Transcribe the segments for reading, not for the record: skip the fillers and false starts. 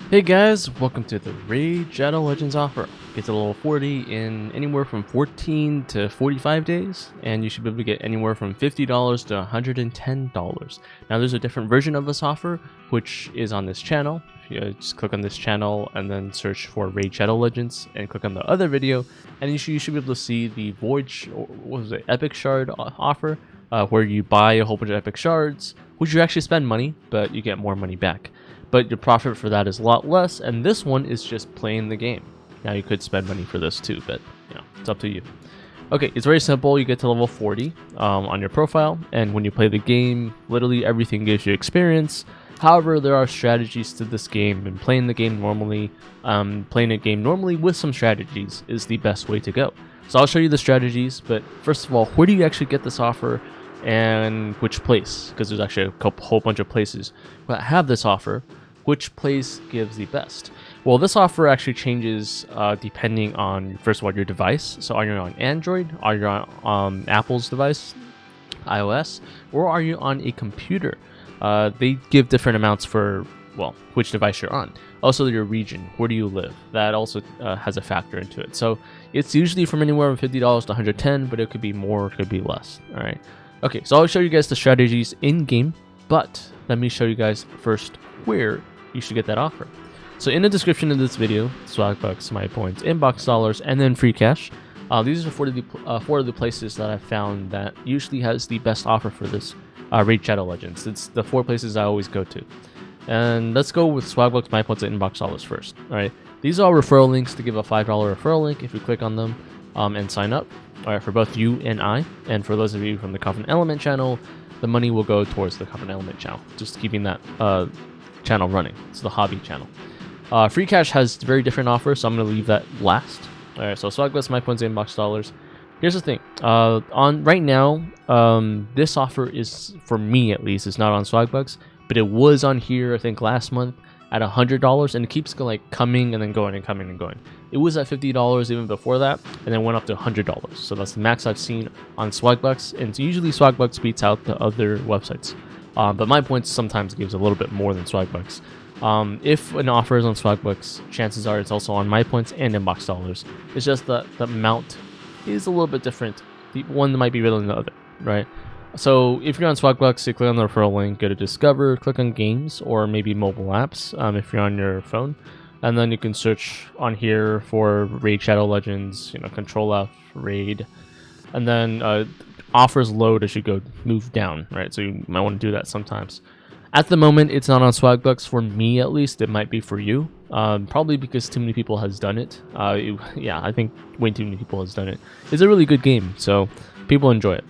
Hey guys, welcome to the Raid Shadow Legends offer. Get to level 40 in anywhere from 14 to 45 days, and you should be able to get anywhere from $50 to $110. Now there's a different version of this offer, which is on this channel. You just click on this channel and then search for Raid Shadow Legends and click on the other video, and you should be able to see the Epic Shard offer, where you buy a whole bunch of Epic Shards, which you actually spend money, but you get more money back. But your profit for that is a lot less, and this one is just playing the game. Now you could spend money for this too, but it's up to you. Okay, it's very simple. You get to level 40 on your profile, and when you play the game, literally everything gives you experience. However, there are strategies to this game, and playing the game normally, with some strategies is the best way to go. So I'll show you the strategies, but first of all, where do you actually get this offer and which place? Because there's actually a whole bunch of places that have this offer. Which place gives the best? Well, this offer actually changes depending on, first of all, your device. So are you on Android? Are you on Apple's device, iOS? Or are you on a computer? They give different amounts for, well, which device you're on. Also, your region. Where do you live? That also has a factor into it. So it's usually from anywhere from $50 to $110, but it could be more, it could be less. All right. Okay, so I'll show you guys the strategies in-game, but let me show you guys first where you should get that offer. So in the description of this video, Swagbucks, MyPoints, Inbox Dollars, and then Freecash. These are four of the places that I've found that usually has the best offer for this Raid Shadow Legends. It's the 4 places I always go to. And let's go with Swagbucks, MyPoints, and Inbox Dollars first. Alright, these are referral links to give a $5 referral link if you click on them and sign up. Alright, for both you and I, and for those of you from the Coffin Element channel, the money will go towards the Coffin Element channel, just keeping that channel running. It's the hobby channel. Freecash has very different offers, so I'm going to leave that last. Alright, so Swagbucks, MyPoints, Inbox Dollars. Here's the thing. On right now, this offer is, for me at least, it's not on Swagbucks, but it was on here, I think, last month at $100, and it keeps coming and then going and coming and going. It was at $50 even before that, and then went up to $100. So that's the max I've seen on Swagbucks, and usually Swagbucks beats out the other websites. But MyPoints sometimes gives a little bit more than Swagbucks. If an offer is on Swagbucks, chances are it's also on MyPoints and Inbox Dollars. It's just that the amount is a little bit different. The one might be better than the other, right? So if you're on Swagbucks, you click on the referral link, go to Discover, click on Games, or maybe mobile apps if you're on your phone. And then you can search on here for Raid Shadow Legends, Control F, Raid. And then offers load as you go move down, right? So you might want to do that sometimes. At the moment, it's not on Swagbucks, for me at least. It might be for you, probably because too many people has done it. I think way too many people has done it. It's a really good game, so people enjoy it.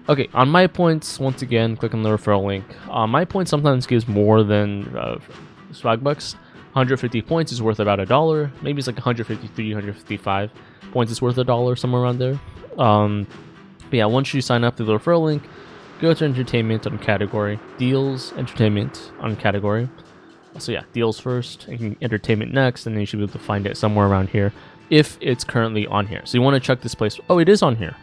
Okay, on MyPoints, once again, click on the referral link. MyPoints sometimes gives more than Swagbucks. 150 points is worth about $1. Maybe it's like 153, 155 points is worth $1, somewhere around there. But yeah, once you sign up to the referral link, go to entertainment on category, deals, entertainment on category. So yeah, deals first, and entertainment next, and then you should be able to find it somewhere around here if it's currently on here. So you want to check this place. Oh, it is on here.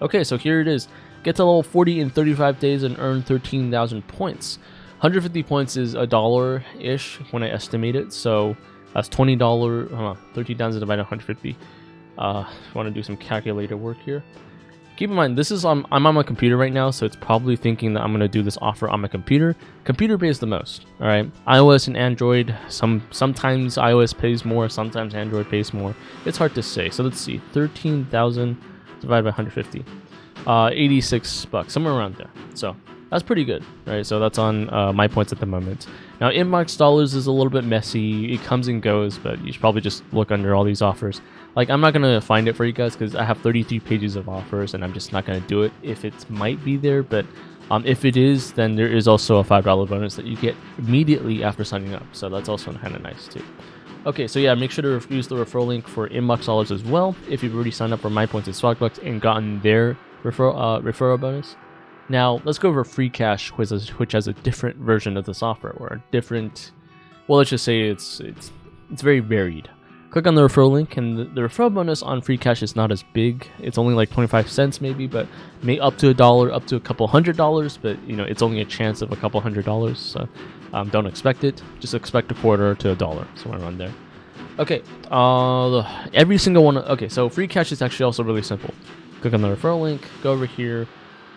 Okay, so here it is. Get to level 40 in 35 days and earn 13,000 points. 150 points is $1-ish when I estimate it, so that's $20. 13,000 divided by 150. I want to do some calculator work here. Keep in mind, I'm on my computer right now, so it's probably thinking that I'm going to do this offer on my computer. Computer pays the most, all right? iOS and Android, sometimes iOS pays more, sometimes Android pays more. It's hard to say. So let's see, 13,000 divided by 150. $86, somewhere around there. So that's pretty good, right? So that's on MyPoints at the moment. Now, Inbox Dollars is a little bit messy. It comes and goes, but you should probably just look under all these offers. I'm not going to find it for you guys because I have 33 pages of offers, and I'm just not going to do it if it might be there. But if it is, then there is also a $5 bonus that you get immediately after signing up. So that's also kind of nice too. Okay, so yeah, make sure to use the referral link for Inbox Dollars as well if you've already signed up for MyPoints and Swagbucks and gotten their referral bonus. Now, let's go over Freecash, which has a different version of this offer, or a different, well, let's just say it's very varied. click on the referral link, and the referral bonus on Freecash is not as big. It's only like 25 cents maybe, but up to $1, up to a couple $100, but you know, it's only a chance of a couple $100, so don't expect it. Just expect a quarter to $1, somewhere around there. Okay, every single one. Okay, so Freecash is actually also really simple. Click on the referral link, go over here.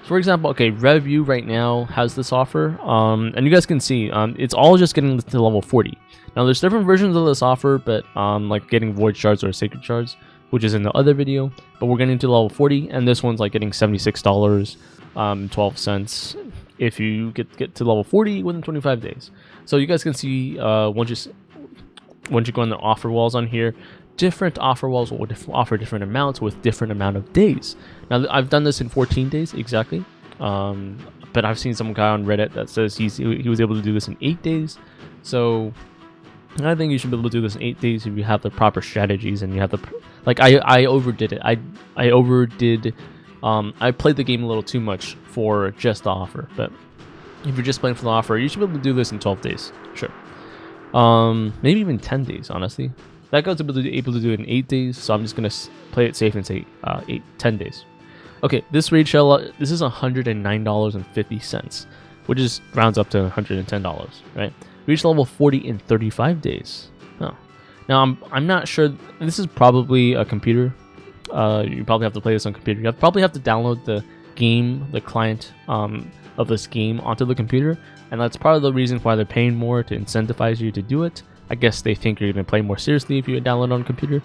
For example, okay, Review right now has this offer, and you guys can see it's all just getting to level 40. Now, there's different versions of this offer, but like getting Void Shards or Sacred Shards, which is in the other video, but we're getting to level 40, and this one's like getting $76, 12 cents if you get to level 40 within 25 days. So you guys can see once you go on the offer walls on here, different offer walls will offer different amounts with different amount of days. Now, I've done this in 14 days exactly, but I've seen some guy on Reddit that says he was able to do this in 8 days. So I think you should be able to do this in 8 days if you have the proper strategies and you have the like. I overdid it. I overdid. I played the game a little too much for just the offer, but if you're just playing for the offer, you should be able to do this in 12 days. Sure. Maybe even 10 days, honestly. That guy's able to do it in 8 days, so I'm just gonna play it safe and say 10 days. Okay, this raid shell, this is $109.50, which is rounds up to $110, right? Reach level 40 in 35 days. Oh. Now I'm not sure. This is probably a computer. You probably have to play this on computer. You probably have to download the game, the client of this game onto the computer, and that's part of the reason why they're paying more to incentivize you to do it. I guess they think you're going to play more seriously if you download on a computer.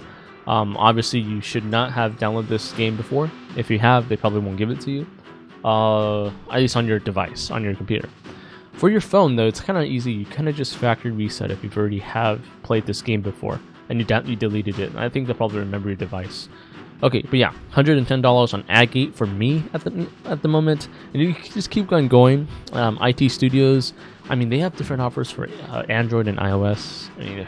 Obviously, you should not have downloaded this game before. If you have, they probably won't give it to you. At least on your device, on your computer. For your phone, though, it's kind of easy. You kind of just factory reset if you've already have played this game before and you deleted it. I think they'll probably remember your device. Okay, but yeah, $110 on AdGate for me at the moment, and you can just keep going. IT Studios, I mean, they have different offers for Android and iOS. I mean,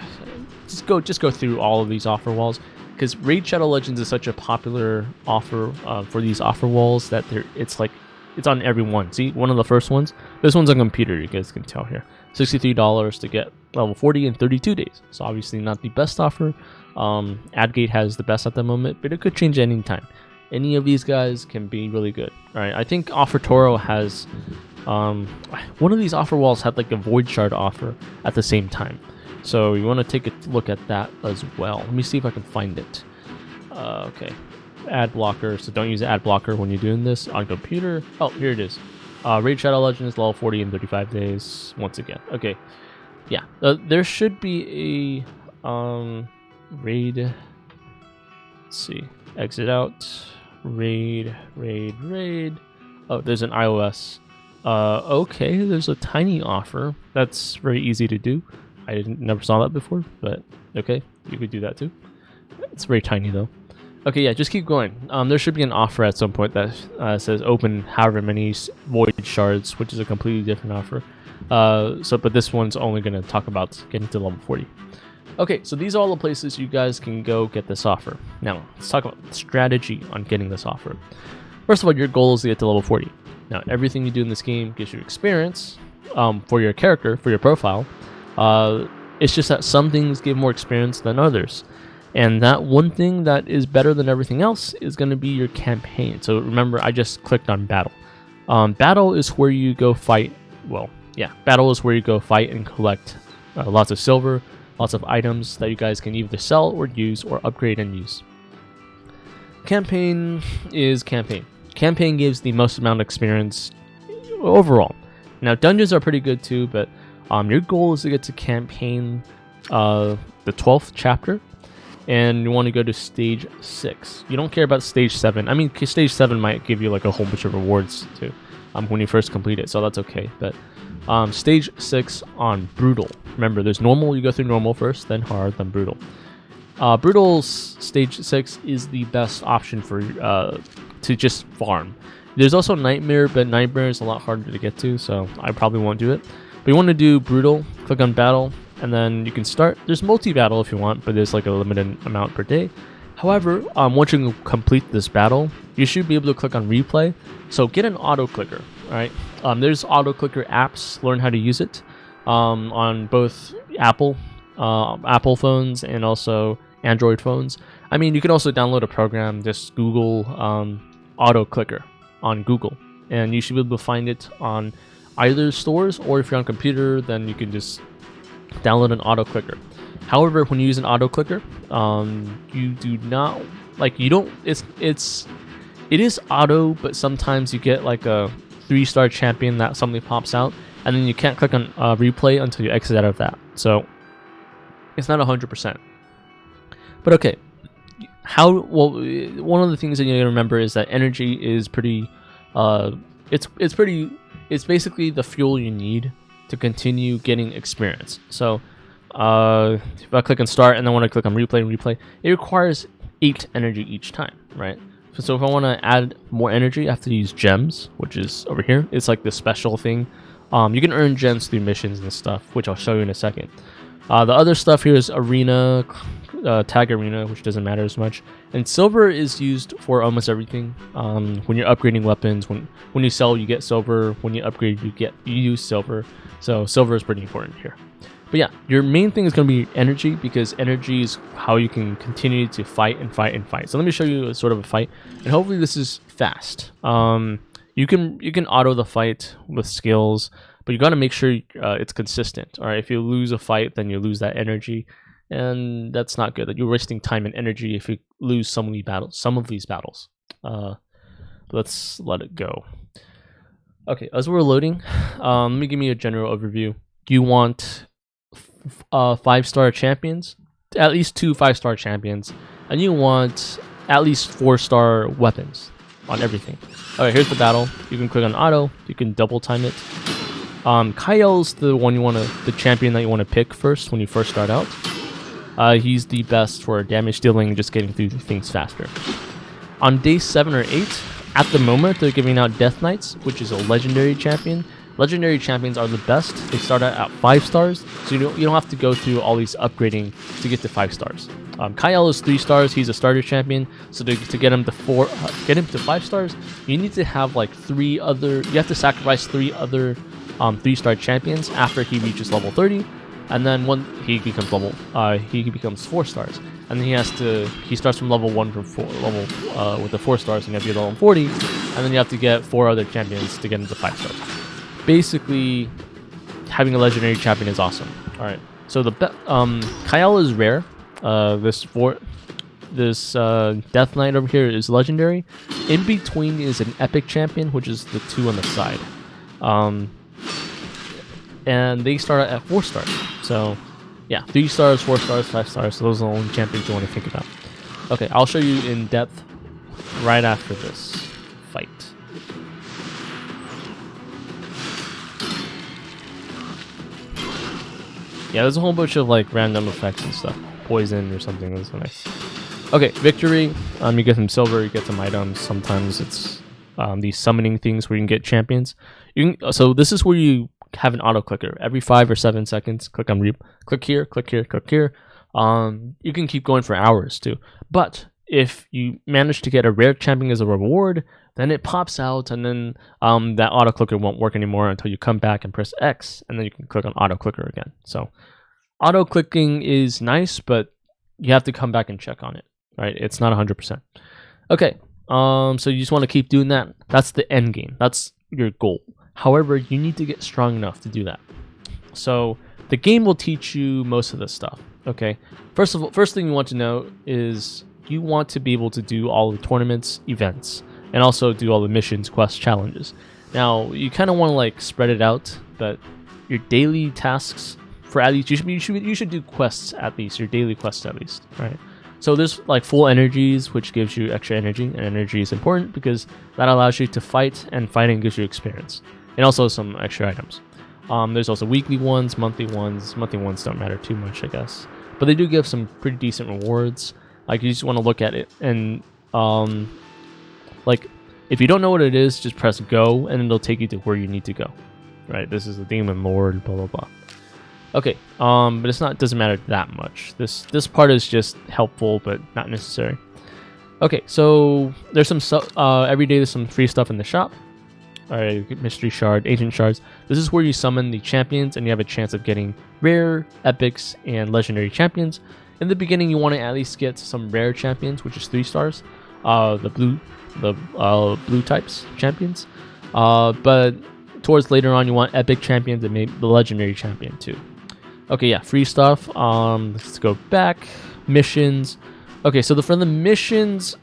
just go through all of these offer walls, because Raid Shadow Legends is such a popular offer for these offer walls that it's on every one. See, one of the first ones. This one's on computer. You guys can tell here. $63 to get level 40 in 32 days. So obviously not the best offer. AdGate has the best at the moment, but it could change any time. Any of these guys can be really good. All right, I think OfferToro has one of these offer walls had like a Void Shard offer at the same time, so you want to take a look at that as well. Let me see if I can find it. Okay, ad blocker. So don't use ad blocker when you're doing this on computer. Oh, here it is. Raid Shadow Legends level 40 in 35 days. Once again, okay, yeah. There should be a raid. Let's see. Exit out. Raid. Oh, there's an iOS. Okay, there's a tiny offer. That's very easy to do. I never saw that before, but okay, you could do that too. It's very tiny though. Okay, yeah, just keep going. There should be an offer at some point that says open however many Void Shards, which is a completely different offer. But this one's only going to talk about getting to level 40. Okay, so these are all the places you guys can go get this offer. Now, let's talk about strategy on getting this offer. First of all, your goal is to get to level 40. Now, everything you do in this game gives you experience for your character, for your profile. It's just that some things give more experience than others. And that one thing that is better than everything else is going to be your campaign. So remember, I just clicked on battle. Battle is where you go fight. Well, yeah, battle is where you go fight and collect lots of silver, lots of items that you guys can either sell or use or upgrade and use. Campaign is campaign. Campaign gives the most amount of experience overall. Now, dungeons are pretty good too, but your goal is to get to campaign, the 12th chapter, and you want to go to stage 6. You don't care about stage 7. I mean, stage 7 might give you like a whole bunch of rewards too when you first complete it, so that's okay. But stage 6 on brutal. Remember, there's normal. You go through normal first, then hard, then brutal. Brutal's stage 6 is the best option for to just farm. There's also nightmare, but nightmare is a lot harder to get to, so I probably won't do it. But you want to do brutal, click on battle, and then you can start. There's multi-battle if you want, but there's like a limited amount per day. However, once you complete this battle, you should be able to click on replay. So get an auto clicker, right? There's auto clicker apps. Learn how to use it on both Apple phones and also Android phones. I mean, you can also download a program, just Google Auto Clicker on Google, and you should be able to find it on either stores, or if you're on a computer, then you can just download an auto clicker. However, when you use an auto clicker, you do not it is auto, but sometimes you get like a 3-star champion that suddenly pops out, and then you can't click on replay until you exit out of that. So it's not 100%. But okay, one of the things that you need to remember is that energy is pretty it's basically the fuel you need to continue getting experience. So if I click on start and then when I click on replay, it requires 8 energy each time, right? So if I want to add more energy, I have to use gems, which is over here. It's like the special thing. You can earn gems through missions and stuff, which I'll show you in a second. The other stuff here is arena, tag arena, which doesn't matter as much. And silver is used for almost everything. When you're upgrading weapons, when you sell, you get silver. When you upgrade, you use silver. So silver is pretty important here. But yeah, your main thing is going to be energy, because energy is how you can continue to fight and fight and fight. So let me show you a sort of a fight, and hopefully this is fast. You can auto the fight with skills, but you got to make sure it's consistent. All right, if you lose a fight, then you lose that energy, and that's not good. That you're wasting time and energy if you lose some of these battles. Let's let it go. Okay, as we're loading, let me give you a general overview. You want 5-star champions, at least 2 5-star champions, and you want at least 4-star weapons on everything. Alright, here's the battle. You can click on auto, you can double time it. Kyle's the champion that you want to pick first when you first start out. He's the best for damage dealing and just getting through things faster. On day 7 or 8, at the moment they're giving out Death Knights, which is a legendary champion. Legendary champions are the best. They start out at 5 stars, so you don't have to go through all these upgrading to get to 5 stars. Kyle is 3 stars. He's a starter champion. So to get him to 5 stars, you need to have like 3 other. You have to sacrifice 3 other 3-star champions after he reaches level 30, and then when he becomes 4 stars, and then he starts from level 1 with the 4 stars, and you have to get level 40, and then you have to get 4 other champions to get into 5 stars. Basically, having a legendary champion is awesome. All right, so Kyle is rare. This Death Knight over here is legendary. In between is an epic champion, which is the 2 on the side. And they start at 4 stars. So yeah, 3 stars, 4 stars, 5 stars. So those are the only champions you want to think about. Okay, I'll show you in depth right after this fight. Yeah, there's a whole bunch of like random effects and stuff. Poison or something. That's nice. Okay, victory. You get some silver, you get some items. Sometimes it's these summoning things where you can get champions. So this is where you have an auto clicker. Every 5 or 7 seconds, click on click here, click here, click here. You can keep going for hours too. But if you manage to get a rare champion as a reward, then it pops out, and then that auto clicker won't work anymore until you come back and press X, and then you can click on auto clicker again. So auto clicking is nice, but you have to come back and check on it, right? It's not 100%. Okay, so you just want to keep doing that. That's the end game. That's your goal. However, you need to get strong enough to do that. So the game will teach you most of this stuff. Okay, first thing you want to know is you want to be able to do all the tournaments, events, and also do all the missions, quests, challenges. Now, you kind of want to like spread it out, but your daily tasks for at least you should do quests at least, your daily quests at least, right? So there's like full energies, which gives you extra energy, and energy is important because that allows you to fight, and fighting gives you experience, and also some extra items. There's also weekly ones, monthly ones. Monthly ones don't matter too much, I guess, but they do give some pretty decent rewards. Like, you just want to look at it, and like, if you don't know what it is, just press go, and it'll take you to where you need to go. Right? This is the Demon Lord, blah blah blah. Okay, but it doesn't matter that much. This part is just helpful, but not necessary. Okay, so there's some every day there's some free stuff in the shop. Alright, mystery shard, ancient shards. This is where you summon the champions, and you have a chance of getting rare, epics, and legendary champions. In the beginning, you want to at least get some rare champions, which is 3 stars, the blue types champions. But towards later on, you want epic champions and maybe the legendary champion too. Okay, yeah, free stuff. Let's go back. Missions. Okay, so for the missions,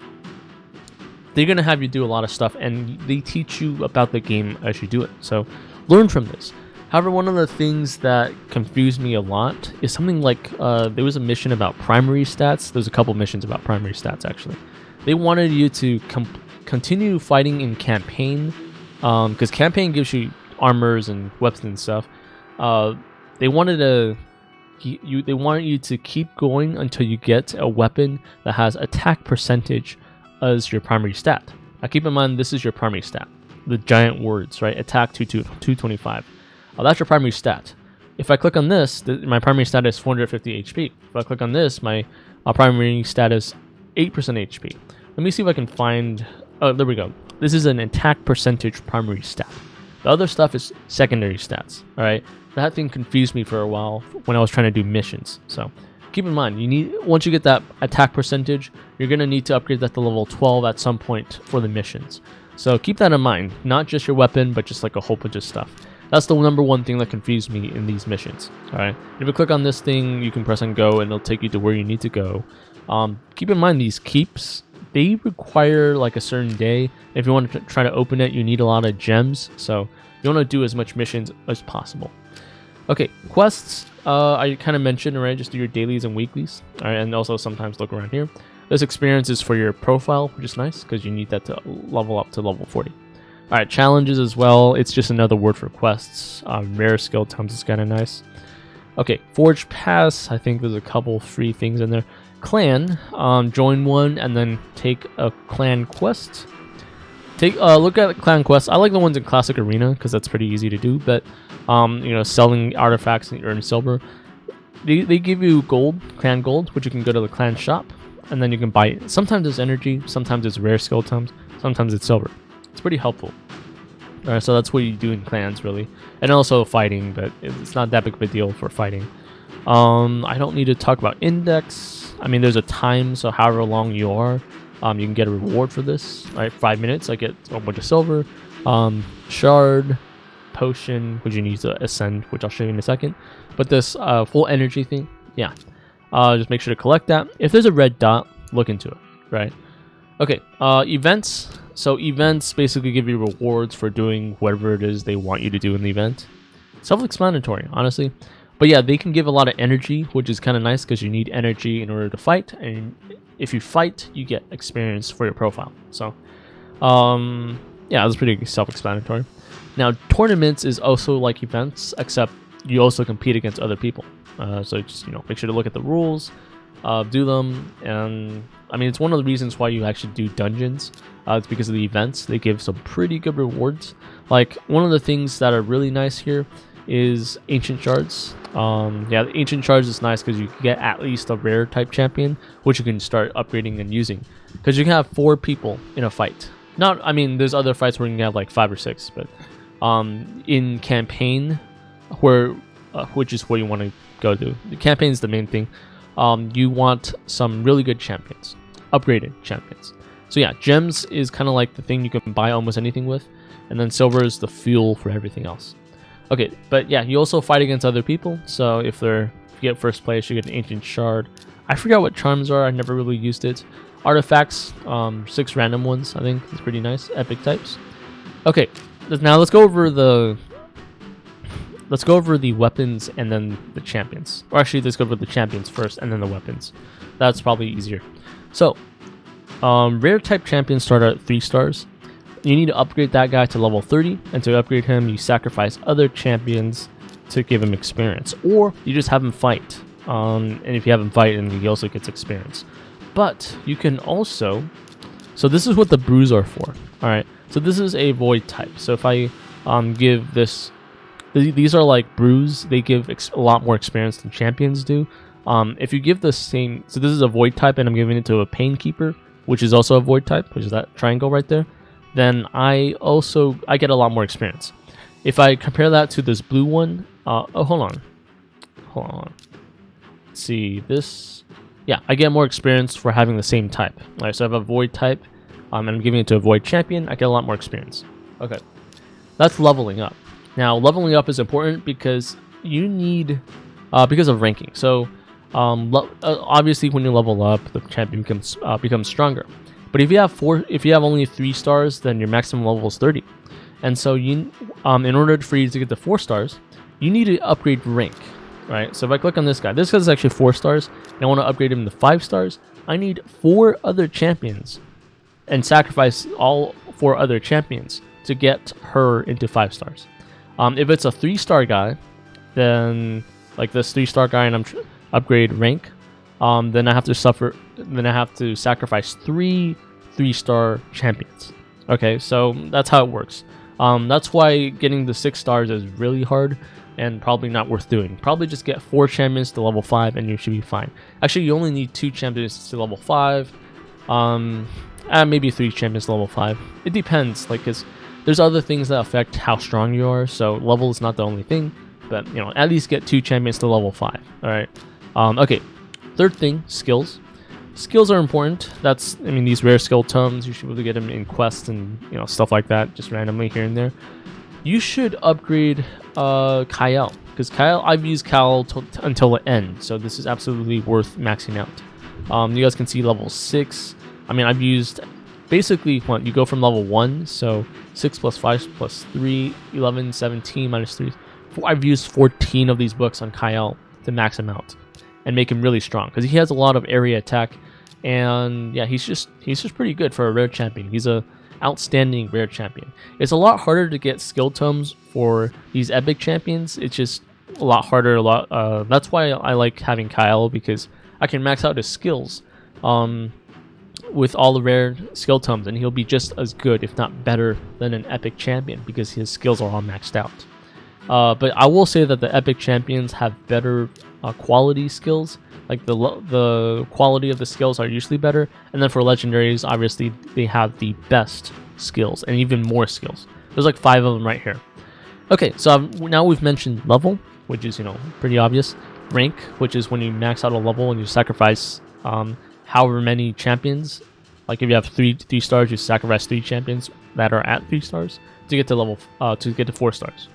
they're gonna have you do a lot of stuff, and they teach you about the game as you do it. So learn from this. However, one of the things that confused me a lot is something like there was a mission about primary stats. There's a couple missions about primary stats actually. They wanted you to continue fighting in campaign, because campaign gives you armors and weapons and stuff. They wanted you to keep going until you get a weapon that has attack percentage as your primary stat. Now keep in mind, this is your primary stat. The giant words, right? Attack 225. That's your primary stat. If I click on this, my primary stat is 450 HP. If I click on this, my primary stat is 8% HP. Let me see if I can find... Oh, there we go. This is an attack percentage primary stat. The other stuff is secondary stats, all right? That thing confused me for a while when I was trying to do missions. So keep in mind, once you get that attack percentage, you're going to need to upgrade that to level 12 at some point for the missions. So keep that in mind. Not just your weapon, but just like a whole bunch of stuff. That's the number one thing that confused me in these missions. All right. If you click on this thing, you can press on go, and it'll take you to where you need to go. Keep in mind these keeps, they require like a certain day. If you want to try to open it, you need a lot of gems. So you want to do as much missions as possible. Okay, quests. I kind of mentioned, right? Just do your dailies and weeklies. All right, and also sometimes look around here. This experience is for your profile, which is nice because you need that to level up to level 40. All right, challenges as well. It's just another word for quests. Rare skill times is kind of nice. Okay, Forge Pass. I think there's a couple free things in there. Clan. Join one and then take a clan quest. Look at clan quests. I like the ones in Classic Arena because that's pretty easy to do. But selling artifacts and earn silver. They give you gold, clan gold, which you can go to the clan shop and then you can buy it. Sometimes it's energy, sometimes it's rare skill times, sometimes it's silver. It's pretty helpful. Alright, so that's what you do in clans, really. And also fighting, but it's not that big of a deal for fighting. I don't need to talk about index. I mean, there's a time, so however long you are, you can get a reward for this. Right, 5 minutes, I get a bunch of silver. Shard, potion, which you need to ascend, which I'll show you in a second. But this full energy thing, yeah. Just make sure to collect that. If there's a red dot, look into it, right? Okay, events. So events basically give you rewards for doing whatever it is they want you to do in the event. Self-explanatory, honestly. But yeah, they can give a lot of energy, which is kind of nice because you need energy in order to fight. And if you fight, you get experience for your profile. So, yeah, that's pretty self-explanatory. Now, tournaments is also like events, except you also compete against other people. So just, make sure to look at the rules, do them, and I mean, it's one of the reasons why you actually do dungeons. It's because of the events. They give some pretty good rewards. Like, one of the things that are really nice here is ancient shards. Yeah, the ancient shards is nice because you can get at least a rare type champion, which you can start upgrading and using. Because you can have 4 people in a fight. I mean, there's other fights where you can have like 5 or 6, but in campaign, which is where you want to go to. The campaign is the main thing. You want some really good champions, upgraded champions. So yeah, gems is kind of like the thing you can buy almost anything with, and then silver is the fuel for everything else. Okay, but yeah, you also fight against other people. So if you get first place, you get an ancient shard. I forgot what charms are. I never really used it. Artifacts, 6 random ones. I think it's pretty nice. Epic types. Okay, now let's go over the weapons and then the champions. Or actually, let's go over the champions first and then the weapons. That's probably easier. So, rare type champions start at 3 stars. You need to upgrade that guy to level 30, and to upgrade him, you sacrifice other champions to give him experience. Or you just have him fight. And if you have him fight, then he also gets experience. But you can also... So this is what the brews are for. Alright, so this is a void type. So if I give this... These are like brews. They give a lot more experience than champions do. If you give the same... So this is a void type, and I'm giving it to a pain keeper, which is also a void type, which is that triangle right there. Then I get a lot more experience. If I compare that to this blue one... hold on. Let's see. This yeah, I get more experience for having the same type. All right, so I have a void type, and I'm giving it to a void champion. I get a lot more experience. Okay, that's leveling up. Now, leveling up is important because you need, because of ranking. So, obviously, when you level up, the champion becomes stronger. But if you have only 3 stars, then your maximum level is 30. And so you, in order for you to get the 4 stars, you need to upgrade rank, right? So if I click on this guy is actually 4 stars, and I want to upgrade him to 5 stars. I need 4 other champions, and sacrifice all 4 other champions to get her into 5 stars. If it's a 3-star guy, then like this 3-star guy, and I'm upgrade rank, then I have to sacrifice 3 3-star champions. Okay, so that's how it works. That's why getting the 6 stars is really hard and probably not worth doing. Probably just get 4 champions to level 5 and you should be fine. Actually, you only need 2 champions to level 5. And maybe 3 champions to level 5. It depends, like, cause there's other things that affect how strong you are. So level is not the only thing, but you know, at least get 2 champions to level 5. All right. Okay. Third thing, skills. Skills are important. These rare skill tomes, you should be able to get them in quests and, you know, stuff like that, just randomly here and there. You should upgrade Kyle, because I've used Kyle until the end, so this is absolutely worth maxing out. You guys can see level 6. I've used basically what you go from level 1, so 6 plus 5 plus 3, 11, 17 minus 3. I've used 14 of these books on Kyle to max him out and make him really strong, because he has a lot of area attack, and yeah, he's just pretty good for a rare champion. He's a outstanding rare champion. It's a lot harder to get skill tomes for these epic champions. It's just a lot harder. That's why I like having Kyle, because I can max out his skills with all the rare skill tomes, and he'll be just as good, if not better, than an epic champion, because his skills are all maxed out. But I will say that the epic champions have better quality skills. Like the quality of the skills are usually better, and then for legendaries, obviously they have the best skills and even more skills. There's like 5 of them right here. Okay, so now we've mentioned level, which is, you know, pretty obvious. Rank, which is when you max out a level and you sacrifice however many champions. Like if you have 3 stars, you sacrifice 3 champions that are at 3 stars to get to 4 stars.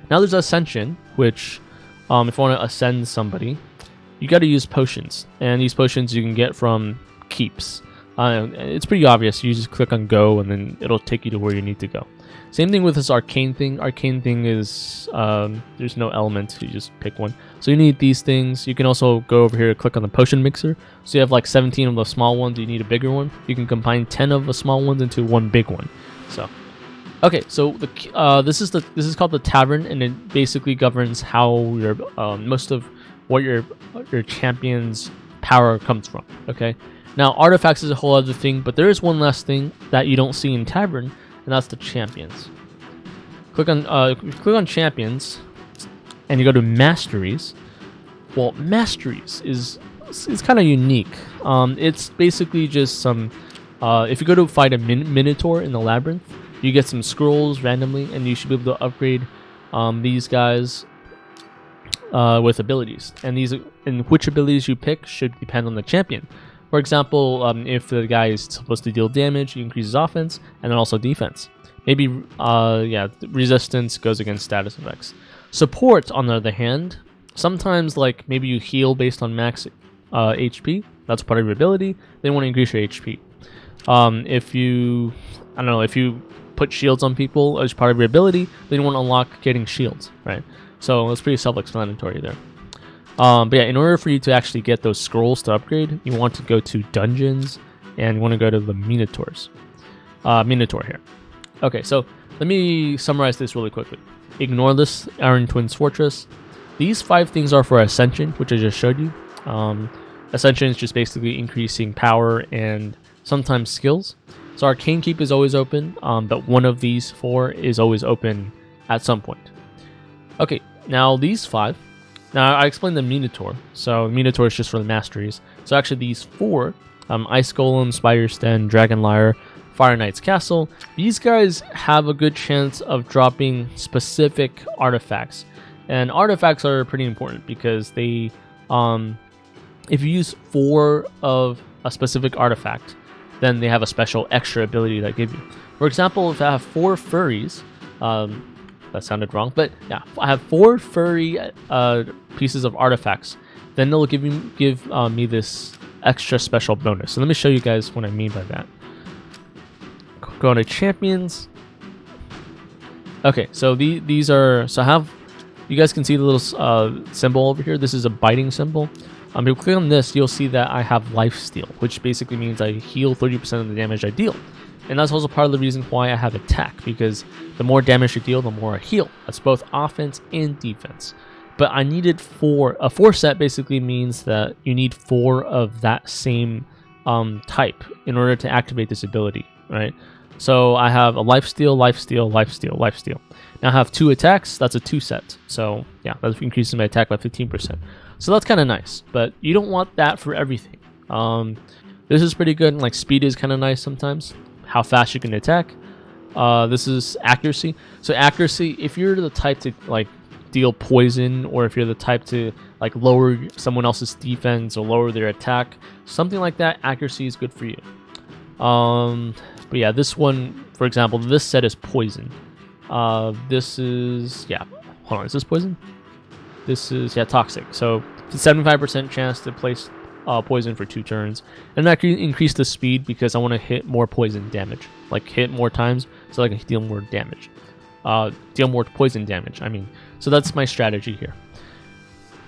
Now there's Ascension, which if you want to ascend somebody, you got to use potions, and these potions you can get from keeps. It's pretty obvious. You just click on go, and then it'll take you to where you need to go. Same thing with this arcane thing. Arcane thing is there's no element, you just pick one. So you need these things. You can also go over here, click on the potion mixer. So you have like 17 of the small ones. You need a bigger one. You can combine 10 of the small ones into one big one. So okay, so this is called the tavern, and it basically governs how your most of what your champion's power comes from. Okay, now artifacts is a whole other thing, but there is one last thing that you don't see in tavern, and that's the champions. Click on champions, and you go to masteries. Well, masteries is kind of unique. It's basically just some. If you go to fight a minotaur in the labyrinth, you get some scrolls randomly, and you should be able to upgrade these guys with abilities. And which abilities you pick should depend on the champion. For example, if the guy is supposed to deal damage, he increases offense and then also defense. Maybe resistance goes against status effects. Support, on the other hand, sometimes like maybe you heal based on max HP. That's part of your ability. They want to increase your HP. If you put shields on people as part of your ability, then you want to unlock getting shields, right? So it's pretty self-explanatory there. But yeah, in order for you to actually get those scrolls to upgrade, you want to go to dungeons, and you want to go to the minotaurs. Minotaur here. Okay, so let me summarize this really quickly. Ignore this Iron Twins Fortress. These 5 things are for Ascension, which I just showed you. Ascension is just basically increasing power and sometimes skills. So Arcane Keep is always open, but one of these 4 is always open at some point. Okay, now these 5. Now I explained the Minotaur. So Minotaur is just for the masteries. So actually these 4, Ice Golem, Spider's Den, Dragon Lyre, Fire Knight's Castle, these guys have a good chance of dropping specific artifacts. And artifacts are pretty important because they If you use 4 of a specific artifact, then they have a special extra ability that give you. For example, if I have 4 furries, that sounded wrong, but yeah, I have 4 furry pieces of artifacts, then they'll give me this extra special bonus. So let me show you guys what I mean by that. Go to champions. Okay, so these are, so I have, you guys can see the little symbol over here. This is a biting symbol. If you click on this, you'll see that I have lifesteal, which basically means I heal 30% of the damage I deal. And that's also part of the reason why I have attack, because the more damage you deal, the more I heal. That's both offense and defense. But I needed 4. A 4 set basically means that you need 4 of that same type in order to activate this ability, right? So I have a lifesteal, lifesteal, lifesteal, lifesteal. Now I have 2 attacks. That's a 2 set. So yeah, that increases my attack by 15%. So that's kind of nice, but you don't want that for everything. This is pretty good. Like speed is kind of nice sometimes. How fast you can attack. This is accuracy. So accuracy, if you're the type to like deal poison, or if you're the type to like lower someone else's defense or lower their attack, something like that, accuracy is good for you. But yeah, this one, for example, this set is poison. This is, yeah, hold on, is this poison? This is, yeah, toxic. So it's a 75% chance to place poison for 2 turns. And that can increase the speed because I want to hit more poison damage. Like hit more times so I can deal more damage. Deal more poison damage, I mean. So that's my strategy here.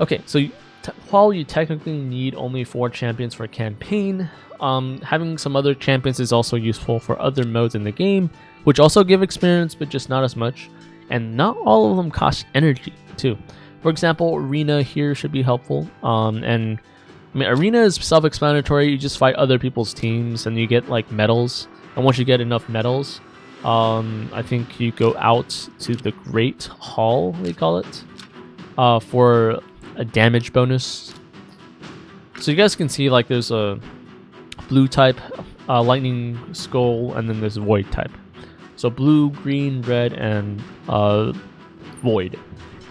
Okay, so while you technically need only 4 champions for a campaign, having some other champions is also useful for other modes in the game, which also give experience, but just not as much. And not all of them cost energy, too. For example, Arena here should be helpful. And I mean, Arena is self-explanatory. You just fight other people's teams, and you get like medals. And once you get enough medals, I think you go out to the Great Hall, they call it, for a damage bonus. So you guys can see like there's a blue type, lightning skull, and then there's a void type. So blue, green, red, and void.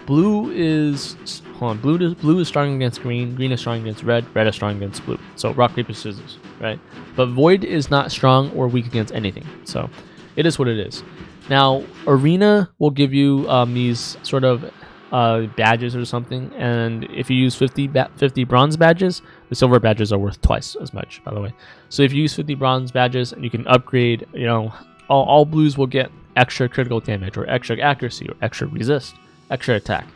Blue is, blue is strong against green, green is strong against red, red is strong against blue. So rock, paper, scissors, right? But void is not strong or weak against anything. So it is what it is. Now, Arena will give you these sort of badges or something, and if you use 50 bronze badges, the silver badges are worth twice as much, by the way. So if you use 50 bronze badges, and you can upgrade, you know, all blues will get extra critical damage, or extra accuracy, or extra resist, extra attack,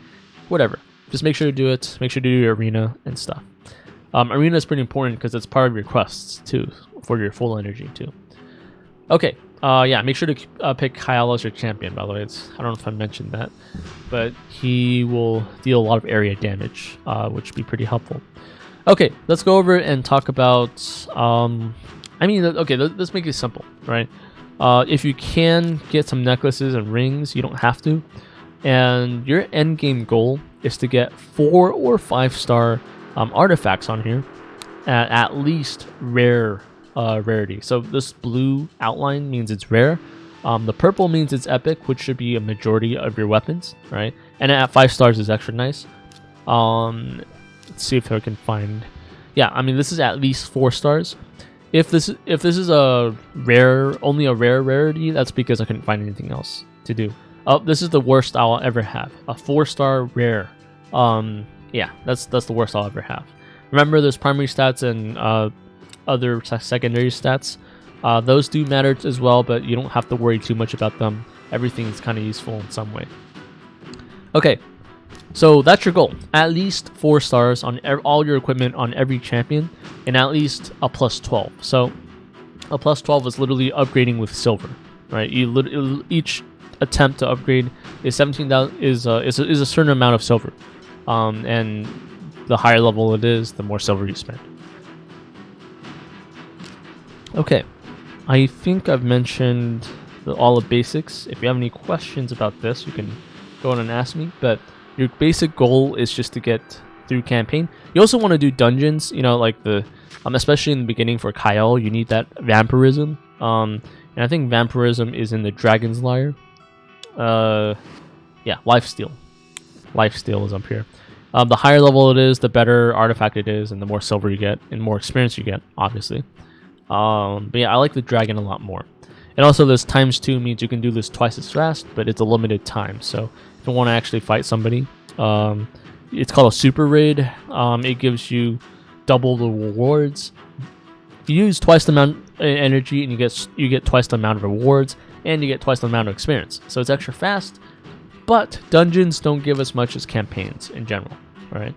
whatever. Just make sure to do it. Make sure to do your arena and stuff. Arena is pretty important because it's part of your quests too, for your full energy too. Okay, yeah, make sure to pick Kyle as your champion, by the way. I don't know if I mentioned that, but he will deal a lot of area damage, which would be pretty helpful. Okay, let's go over and talk about, okay, let's make it simple, right? If you can get some necklaces and rings, you don't have to. And your end game goal is to get 4 or 5-star artifacts on here at least rare rarity. So this blue outline means it's rare. The purple means it's epic, which should be a majority of your weapons, right? And at 5 stars is extra nice. Let's see if I can find. Yeah, I mean this is at least 4 stars. If this is a rare, only a rare rarity, that's because I couldn't find anything else to do. Oh, this is the worst I'll ever have. A 4-star rare. Yeah, that's the worst I'll ever have. Remember, there's primary stats and other secondary stats. Those do matter as well, but you don't have to worry too much about them. Everything's kind of useful in some way. Okay, so that's your goal. At least 4 stars on all your equipment on every champion, and at least a plus 12. So a plus 12 is literally upgrading with silver, right? Each attempt to upgrade is 17,000 is a certain amount of silver, and the higher level it is, the more silver you spend. Okay, I think I've mentioned all the basics. If you have any questions about this, you can go on and ask me. But your basic goal is just to get through campaign. You also want to do dungeons, you know, like especially in the beginning for Kyle, you need that vampirism. And I think vampirism is in the Dragon's Lair. Yeah, lifesteal. Lifesteal is up here. The higher level it is, the better artifact it is, and the more silver you get, and more experience you get, obviously. But yeah, I like the dragon a lot more. And also this ×2 means you can do this twice as fast, but it's a limited time. So if you want to actually fight somebody, it's called a super raid. It gives you double the rewards. You use twice the amount of energy, and you get twice the amount of rewards, and you get twice the amount of experience. So it's extra fast, but dungeons don't give as much as campaigns in general. All right.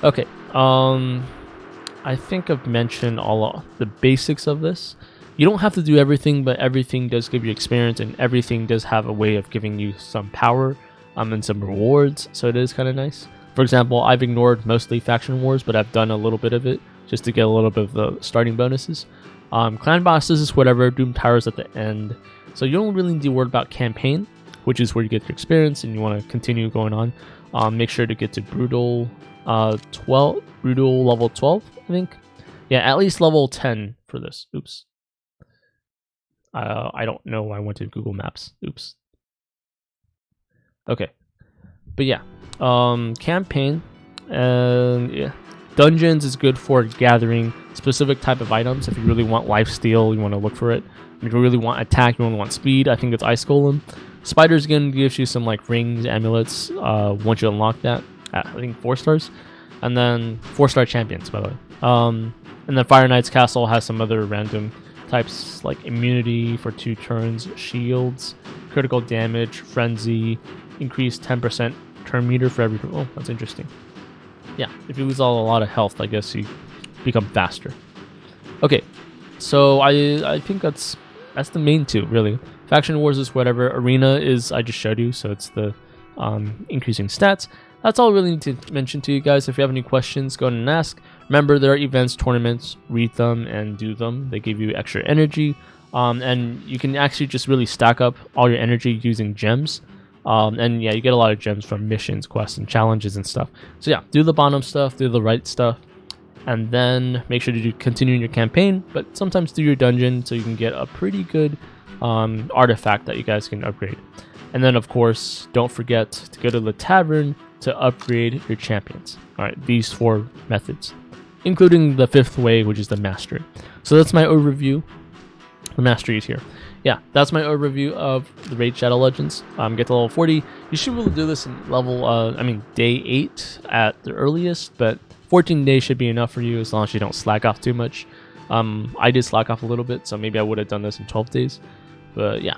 Okay. I think I've mentioned all the basics of this. You don't have to do everything, but everything does give you experience, and everything does have a way of giving you some power and some rewards, so it is kind of nice. For example, I've ignored mostly faction wars, but I've done a little bit of it just to get a little bit of the starting bonuses. Clan bosses is whatever, Doom Towers at the end, so you don't really need to worry about campaign, which is where you get your experience and you want to continue going on. Make sure to get to brutal level 12, I think. Yeah, at least level 10 for this. Oops. I don't know. I went to Google Maps. Oops. Okay. But yeah. Campaign. Yeah. Dungeons is good for gathering specific type of items. If you really want lifesteal, you want to look for it. If you really want attack, you want speed, I think it's Ice Golem. Spider's Skin gives you some like rings, amulets, once you unlock that at, I think, 4 stars. And then 4-star champions, by the way. And then Fire Knight's Castle has some other random types like immunity for 2 turns, shields, critical damage, frenzy, increased 10% turn meter for every. Oh, that's interesting. Yeah, if you lose a lot of health, I guess you become faster. Okay, so I think that's the main 2 really. Faction wars is whatever. Arena is I just showed you, so it's the increasing stats. That's all I really need to mention to you guys. If you have any questions, go ahead and ask. Remember, there are events, tournaments, read them and do them. They give you extra energy. And you can actually just really stack up all your energy using gems. And yeah, you get a lot of gems from missions, quests, and challenges and stuff. So yeah, do the bottom stuff, do the right stuff. And then make sure to continue in your campaign, but sometimes do your dungeon so you can get a pretty good artifact that you guys can upgrade. And then, of course, don't forget to go to the tavern to upgrade your champions. All right, these 4 methods, including the 5th way, which is the mastery. So that's my overview. The mastery is here. Yeah, that's my overview of the Raid Shadow Legends. Get to level 40. You should be able to do this in level, day 8 at the earliest, but 14 days should be enough for you as long as you don't slack off too much. I did slack off a little bit, so maybe I would have done this in 12 days. But yeah.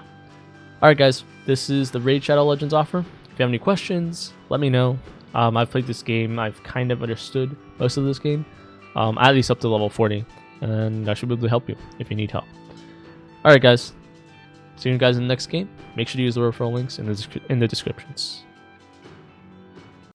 Alright guys, this is the Raid Shadow Legends offer. If you have any questions, let me know. I've played this game. I've kind of understood most of this game, at least up to level 40. And I should be able to help you if you need help. Alright guys, see you guys in the next game. Make sure to use the referral links in the descriptions.